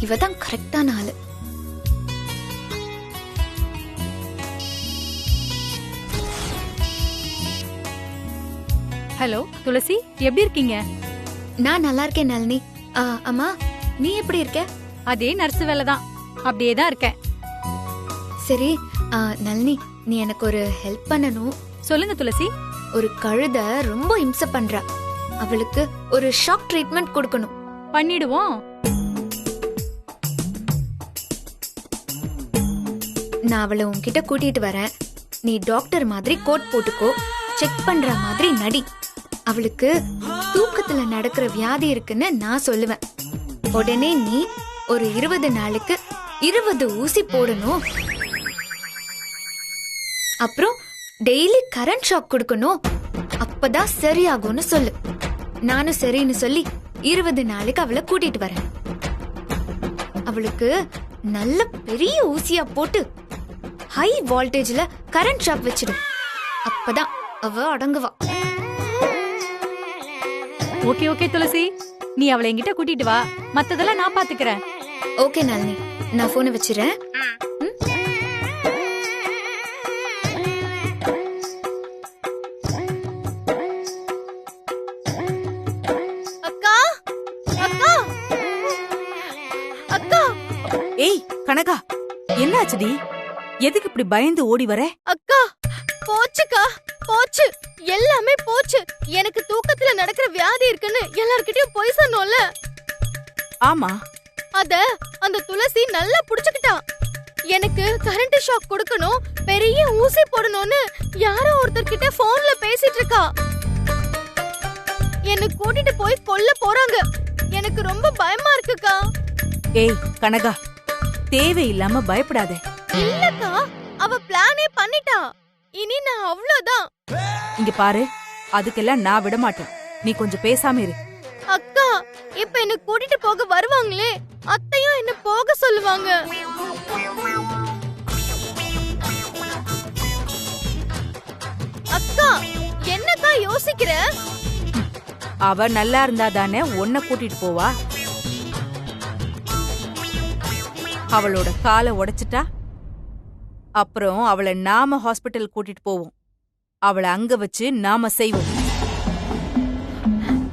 இவதான் கரெக்டான ஆளு. ஹலோ துளசி, எப்படி இருக்கீங்க? நான் நல்லா இருக்கேன் நளினி. அம்மா, நீ எப்படி இருக்க? அதே நர்ஸ் வேலை தான், அப்படியே தான் இருக்கேன். சரி நளினி, நீ எனக்கு ஒரு ஹெல்ப் பண்ணணும். சொல்லுங்க துளசி. ஒரு கழுத ரொம்ப இம்சை பண்றா. அவளுக்கு ஒரு ஷாக் ட்ரீட்மெண்ட் கொடுக்கணும். பண்ணிடுவோம். நான் அவளை உன்கிட்ட கூட்டிட்டு வரேன். நீ டாக்டர் மாதிரி கோட் போட்டுக்கோ. செக் பண்ற மாதிரி நடி. அவளுக்கு தூக்கத்துல நடக்கிற வியாதி இருக்குன்னு நான் சொல்லுவேன். உடனே நீ ஒரு 20 நாளுக்கு 20 ஊசி போடணும். அப்புறம் டெய்லி கரண்ட் ஷாக் கொடுக்கணும். அப்பதான் சரியாகும்னு சொல்லு. நானும் சரின்னு சொல்லி 20 நாளுக்கு அவளை கூட்டிட்டு வரேன். அவளுக்கு நல்ல பெரிய ஊசியா போட்டு ஹை வோல்டேஜ்ல கரண்ட் ஷாக் வச்சிடும். அப்பதான் அவ அடங்குவா. ஓகே ஓகே துளசி, நீ அவளை என்கிட்ட கூட்டிட்டு வா. மத்ததெல்லாம் நான் பாத்துக்கிறேன். ஓகே நளினி, நான் போனை வச்சிரேன். அக்கா அக்கா அக்கா. ஏய் கனகா, என்னாச்சுடி? எதுக்கு இப்படி பயந்து ஓடி வர? அக்கா போச்சுக்கா, போச்சு, எல்லாமே போச்சு. எனக்கு தூக்கத்துல நடக்கிற வியாதி இருக்குன்னு எல்லார்கிட்டயும் போய் சொன்னோம்ல. ஆமா, அத அந்த துளசி நல்லா புடிச்சுக்கிட்டா. எனக்கு கரண்ட் ஷாக் கொடுக்கணும், பெரிய ஊசி போடணும்னு யாரோ ஒருத்தர் கிட்ட போன்ல பேசிட்டு இருக்கா. என்ன கூட்டிட்டு போய் கொல்ல போறாங்க. எனக்கு ரொம்ப பயமா இருக்குக்கா. ஏய் கனகா, தேவையில்லாம பயப்படாதே. இல்லக்கா, அவ பிளானே பண்ணிட்டா. இனி நான் அவ்வளவுதான். இங்க பாரு, அதுக்கெல்லாம் நான் விட மாட்டேன். நீ கொஞ்சம் பேசாம இரு. அக்கா, இப்ப என்ன கூட்டிட்டு போக வருவாங்களே, அத்தையும் என்ன போக சொல்லுவாங்க. அக்கா, என்னக்கா யோசிக்கிற? அவ நல்லா இருந்தா தானே உன்னை கூட்டிட்டு போவா. அவளோட காலை உடைச்சிட்டா அப்புறம் அவளை நாம ஹாஸ்பிட்டல் கூட்டிட்டு போவோம். அவளை அங்க வச்சு நாம செய்வோம்.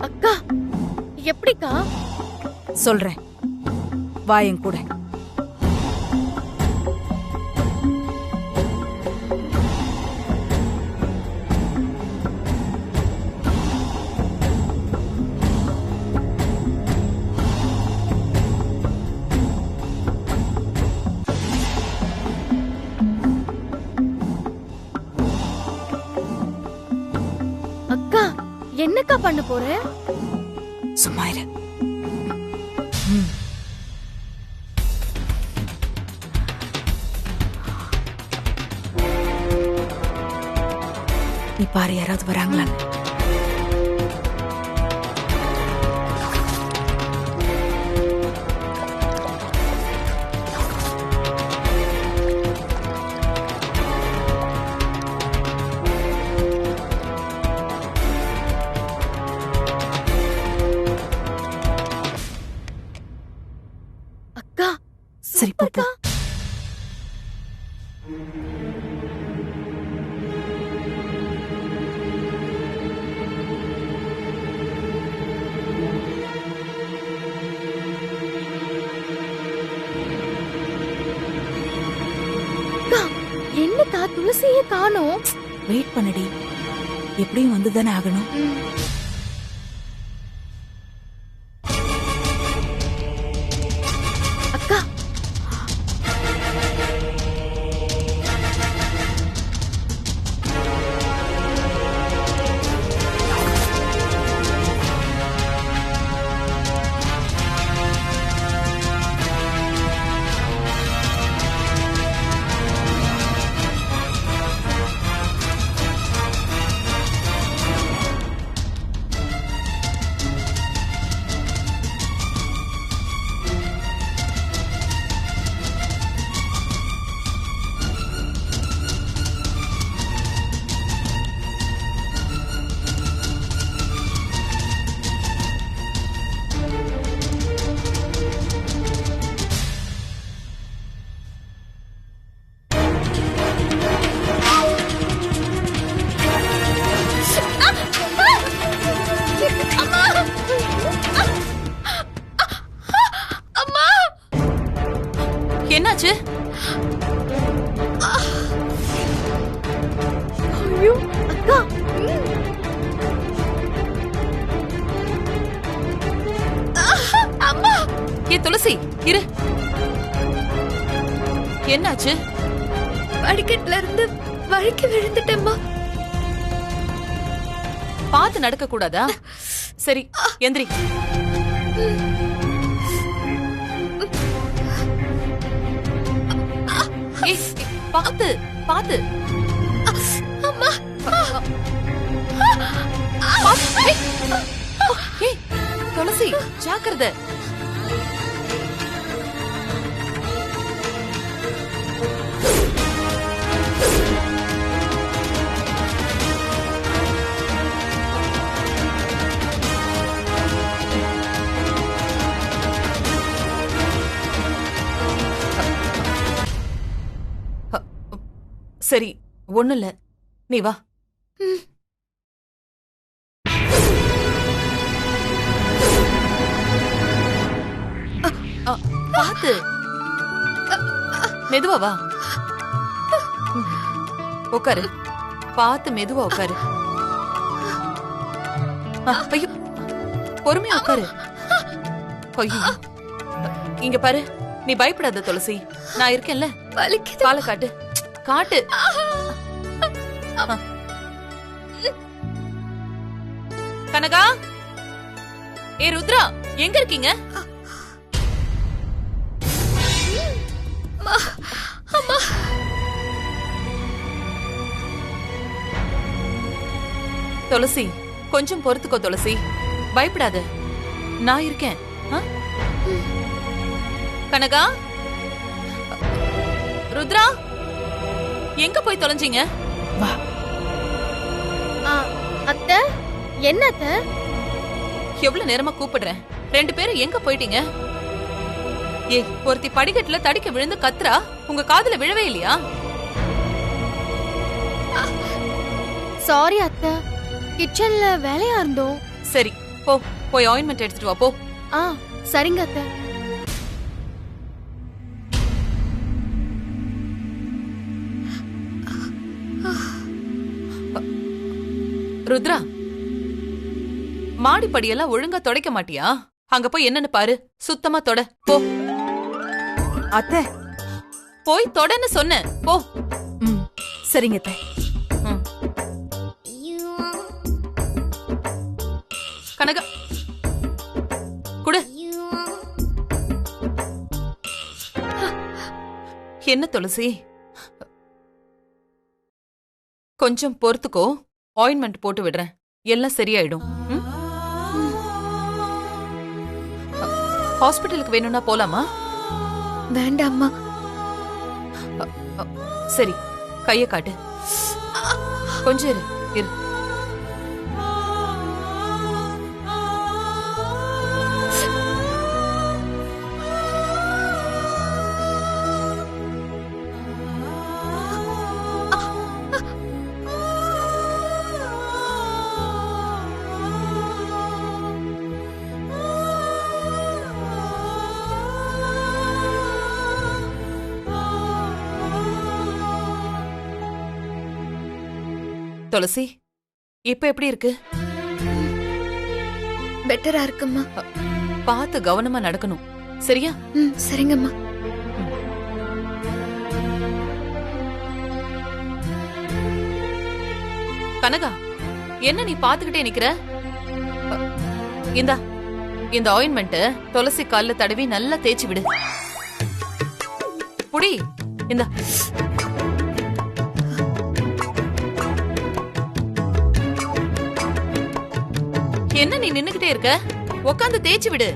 அக்கா, எப்படிக்கா? சொல்றேன், வாயன் கூட. அக்கா, என்னக்கா பண்ண போற? சும்மா இரு. நீ பாரு, யாராவது வராங்களான்னு. அக்கா, சரி போ போ. என்னக்கா துளசியே காணோம்? வெயிட் பண்ணடி, எப்படியும் வந்துதானே ஆகணும். அக்கா, என்னாச்சு? ஐயோ அக்கா அம்மா ஏ துளசி இரு. என்னாச்சு? படிக்கட்டுல இருந்து வழுக்கி விழுந்துட்டேம்மா. பார்த்து நடக்க கூடாதா? சரி எந்திரி. ஏய், பார்த்து பார்த்து. அம்மா ஏய் துளசி ஜாக்கிரதை. சரி ஒண்ணு இல்ல, நீ வா. பாத்து மெதுவா வா. உட்காரு. பாத்து மெதுவா உட்காரு. ஐயோ பொறுமையா உட்காரு. ஐயோ இங்க பாரு, நீ பயப்படாத துளசி, நான் இருக்கேன்ல. வலிக்குது. காலை காட்டு காட்டு. கனகா, ஏ ருத்ரா, எங்க இருக்கீங்க? துளசி கொஞ்சம் பொறுத்துக்கோ துளசி, பயப்படாத, நான் இருக்கேன். கனகா, ருத்ரா, எங்க போய் தொலைஞ்சீங்க? வா. அத்தை என்ன அத்தை? எவ்வளவு நேரமா கூப்பிடுறேன், ரெண்டு பேரும் எங்க போயிட்டீங்க? ஏய், ஒருத்தி படிக்கட்டுல தடிக்க விழுந்து கத்துறா, உங்க காதுல விழவே இல்லையா? சாரி அத்தை, கிச்சன்ல வேலையா இருந்தோம். சரி போ, போய் ஆயின்மெண்ட் எடுத்துட்டு வா போ. சரிங்க அத்தை. ருத்ரா, மாடி படியெல்லாம் ஒழுங்கா துடைக்க மாட்டியா? அங்க போய் என்னன்னு பாரு, சுத்தமா தொட போ. அத்தை போய் தொடன்னு சொன்ன போ. சரிங்க அத்தை. கனகா குடு. என்ன துளசி, கொஞ்சம் பொறுத்துக்கோ, ஆயின்மெண்ட் போட்டு விடுறேன், எல்லாம் சரியாயிடும். ஹாஸ்பிட்டலுக்கு வேணும்னா போலாமா? வேண்டாம்மா. சரி, கைய காட்டு. கொஞ்சம் இரு இரு. துளசி, இப்ப எப்படி இருக்கு? பெட்டரா இருக்கும்மா. பார்த்து கவனமா நடக்கணும், சரியா? சரிங்கம்மா. கனகா, என்ன நீ பாத்துக்கிட்டே நிக்கிற? இந்தா, இந்த ஆயின்மெண்ட் துளசி கால்ல தடவி நல்லா தேய்ச்சி விடு. புடி, இந்தா. என்ன நீ நின்னுகிட்டே இருக்க? உட்காந்து தேய்ச்சி விடு.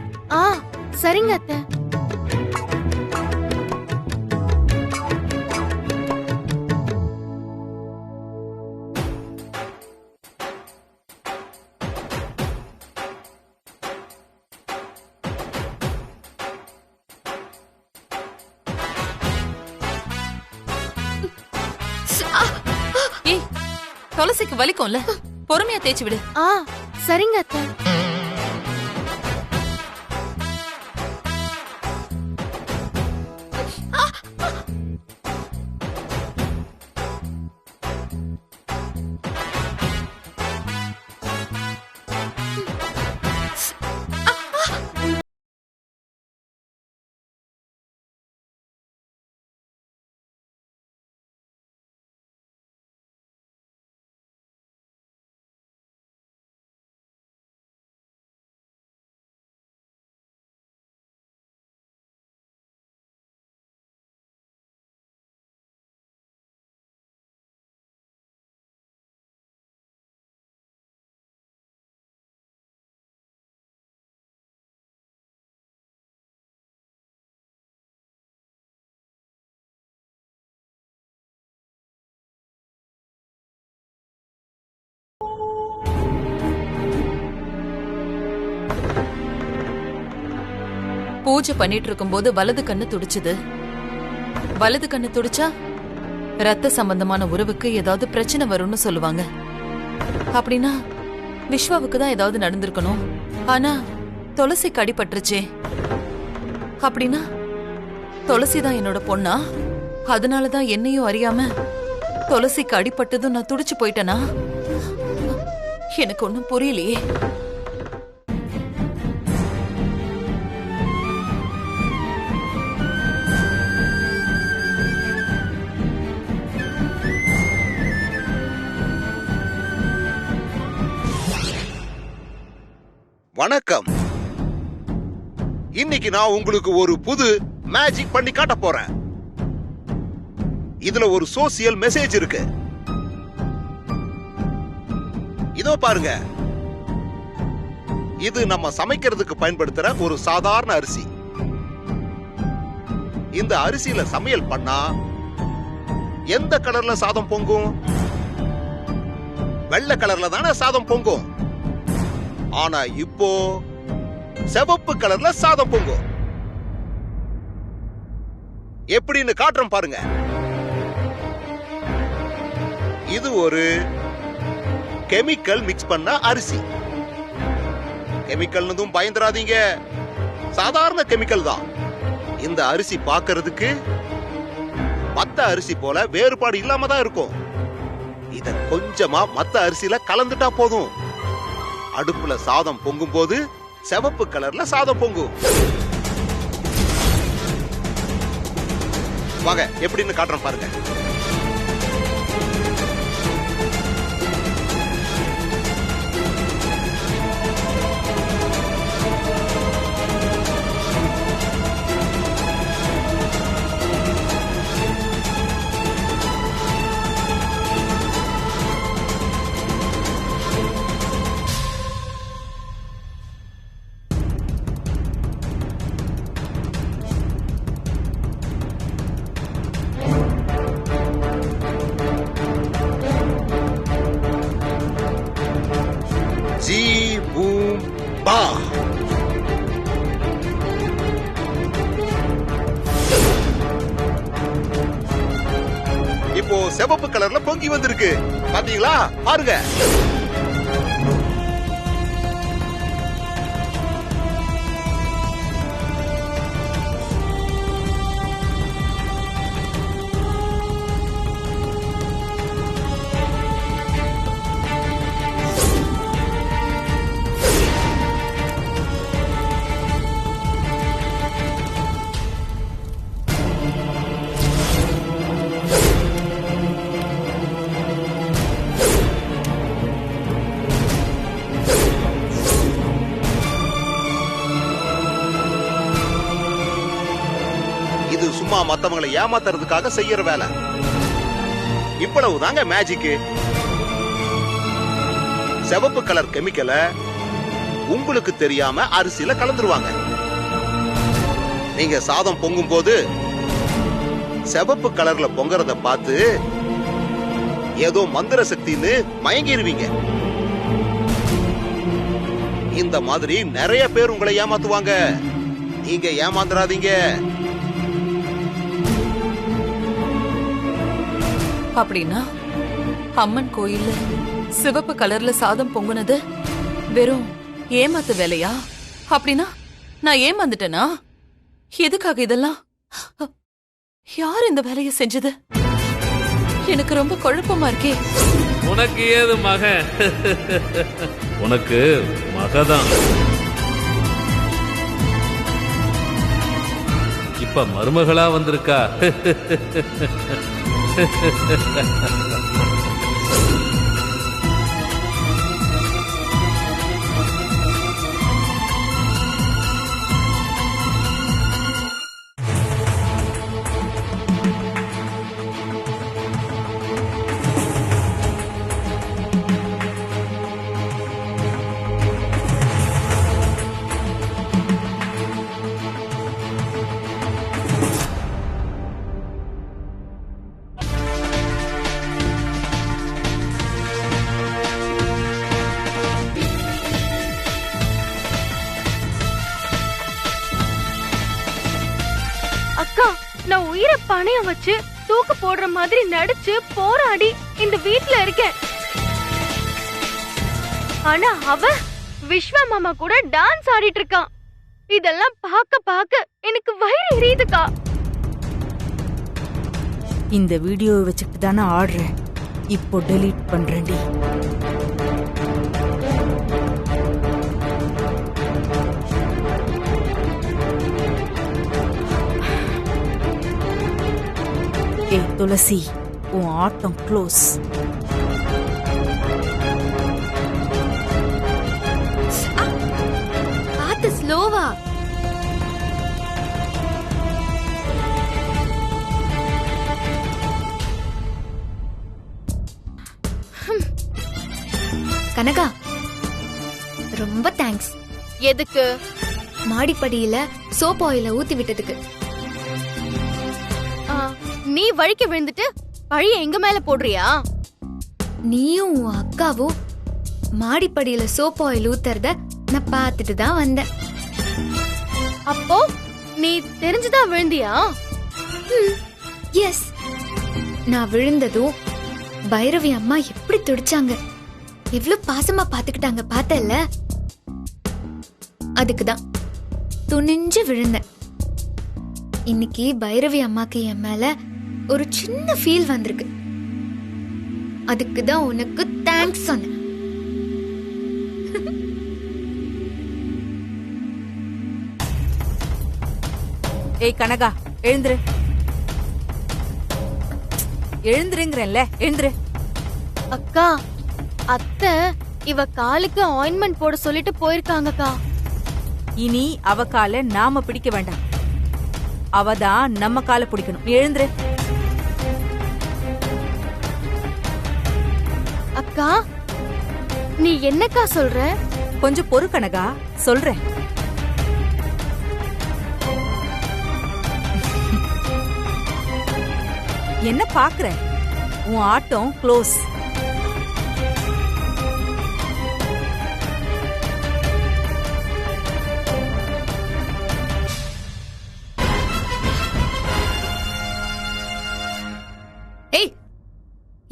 சரிங்க அத்தை. ஏய், துளசிக்கு வலிக்கும்ல, பொறுமையா தேய்ச்சி விடு. சரிங்க அத்தை. பூஜை பண்ணிட்டு இருக்கும்போது வலது கண்ணு துடிச்சுது. வலது கண்ணு துடிச்சா ரத்த சம்பந்தமான உறவுக்கு ஏதாவது பிரச்சனை வரும்னு சொல்லுவாங்க. அப்படின்னா விஸ்வாவுக்கு தான் ஏதாவது நடந்திருக்கணும். ஆனா துளசிக்கு அடிபட்டுருச்சே. அப்படின்னா துளசி தான் என்னோட பொண்ணா? அதனாலதான் என்னையும் அறியாம துளசிக்கு அடிபட்டதும் நான் துடிச்சு போயிட்டேனா? எனக்கு ஒண்ணும் புரியலையே. வணக்கம். இன்னைக்கு நான் உங்களுக்கு ஒரு புது மேஜிக் பண்ணி காட்ட போறேன். இதுல ஒரு சோசியல் மெசேஜ் இருக்கு. இதோ பாருங்க. இது நம்ம சமைக்கிறதுக்கு பயன்படுத்துற ஒரு சாதாரண அரிசி. இந்த அரிசியில சமையல் பண்ணா எந்த கலர்ல சாதம் பொங்கும்? வெள்ளை கலர்ல தானே சாதம் பொங்கும். ஆனா இப்போ சிவப்பு கலர்ல சாதம் பொங்கும். எப்படின்னு காட்டுறோம் பாருங்க. இது ஒரு கெமிக்கல் மிக்ஸ் பண்ண அரிசி. கெமிக்கல்னதும் பயந்துராதீங்க, சாதாரண கெமிக்கல் தான். இந்த அரிசி பார்க்கிறதுக்கு மத்த அரிசி போல வேறுபாடு இல்லாம தான் இருக்கும். இத கொஞ்சமா மத்த அரிசியில கலந்துட்டா போதும். அடுப்புல சாதம் பொங்கும் போது சிவப்பு கலர்ல சாதம் பொங்கும். வாங்க எப்படின்னு காட்டுறோம் பாருங்க. ஜி பூம் பா. இப்போ சிவப்பு கலர்ல பொங்கி வந்திருக்கு. பாத்தீங்களா? பாருங்க. இது சும்மா மத்தவங்களை ஏமாத்துறதுக்காக செய்யற வேலை. இவ்வளவுதாங்க மேஜிக். சிவப்பு கலர் கெமிக்கலை உங்களுக்கு தெரியாம அரிசியில கலந்துருவாங்க. நீங்க சாதம் பொங்கும் போது சிவப்பு கலர்ல பொங்கறத பார்த்து ஏதோ மந்திர சக்தின்னு மயங்கிருவீங்க. இந்த மாதிரி நிறைய பேர் உங்களை ஏமாத்துவாங்க. நீங்க ஏமாந்துராதீங்க. அப்படின்னா அம்மன் கோயில்ல சிவப்பு கலர்ல சாதம் பொங்குனது வெறும் ஏமாத்து வேலையா? அப்படின்னா நான் ஏமாந்துட்டேனா? எதுக்காக இதெல்லாம்? யார் இந்த வேலையை செஞ்சது? எனக்கு ரொம்ப குழப்பமா இருக்கே. உனக்கு ஏது மகன்? உனக்கு மகதான். இப்ப மருமகளா வந்திருக்கா. நான் உயிரை பணையம் வச்சு தூக்கு போடுற மாதிரி நடிச்சு போராடி இந்த வீட்ல இருக்கேன். ஆனா அவ விஸ்வா மாமா கூட டான்ஸ் ஆடிட்டு இருக்கான். இதெல்லாம் பார்க்க எனக்கு வயிறு எரியுதுக்கா. இந்த வீடியோவை வச்சுட்டு தானே ஆடுறேன். இப்போ டெலீட் பண்றேன்டி. ஏய் துளசி, உன் ஆட்டம் க்ளோஸ். பார்த்து ஸ்லோவா. கனகா, ரொம்ப தேங்க்ஸ். எதுக்கு? மாடிப்படியில சோப் ஆயில ஊத்தி விட்டதுக்கு. நீ வழிக்கு விழுந்துட்டு பழிய எங்க மேல போடுறியா? நீயும் உன் அக்காவும் மாடிப்படியில சோப் ஆயில் ஊத்துறத நான் பார்த்துட்டு தான் வந்தேன். அப்போ நீ தெரிஞ்சுதான் விழுந்தியா? எஸ், நான் விழுந்ததும் பைரவி அம்மா எப்படி துடிச்சாங்க, எவ்வளவு பாசமா பாத்துக்கிட்டாங்க பார்த்தல. அதுக்குதான் துணிஞ்சு விழுந்தேன். இன்னைக்கு பைரவி அம்மாக்கு என் மேல ஒரு சின்ன ஃபீல் வந்திருக்கு. அதுக்குதான் உனக்கு தேங்க்ஸ் சொன்னேன். ஏய் கனகா, எழுந்துரு. எழுந்துருங்கறேன்ல, எழுந்துரு. அக்கா, அத்தை இவ காலுக்கு ஆயின்மெண்ட் போட சொல்லிட்டு போயிருக்காங்கக்கா. இனி அவ காலை நாம பிடிக்க வேண்டாம், அவதான் நம்ம காலை பிடிக்கணும். எழுந்துரு. அக்கா, நீ என்னக்கா சொல்ற? கொஞ்சம் பொறு கனகா, சொல்றேன். என்ன பாக்குற? உன் ஆட்டம் க்ளோஸ். ஏய்,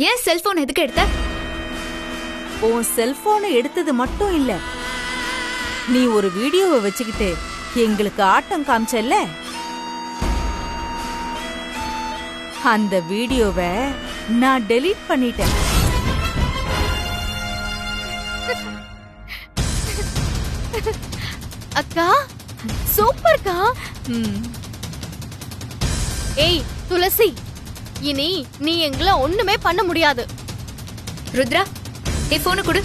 ஏன் செல்போன் எதுக்கு எடுத்த? உன் செல்போனை எடுத்தது மட்டும் இல்ல, நீ ஒரு வீடியோவை வச்சுக்கிட்டு எங்களுக்கு ஆட்டம் காமிச்சல்ல, அந்த வீடியோவை நான் டெலீட் பண்ணிட்டேன். அக்கா, சூப்பர்க்கா. ஏய் துளசி, இனி நீ எங்களை ஒண்ணுமே பண்ண முடியாது. ருத்ரா, ஏ போன குடு.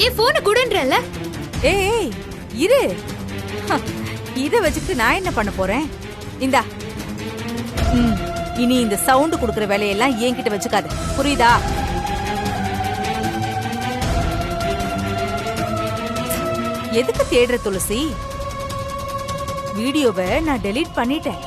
ஏ போன குடுன்றல. ஏய் இரு, இத வச்சுக்கிட்டு நான் என்ன பண்ண போறேன்? இந்தா. இனி இந்த சவுண்ட் குடுக்கற வேலையெல்லாம் என்கிட்ட வச்சுக்காத, புரியுதா? எதுக்கு தேடுற துளசி? வீடியோவை நான் டெலீட் பண்ணிட்டேன்.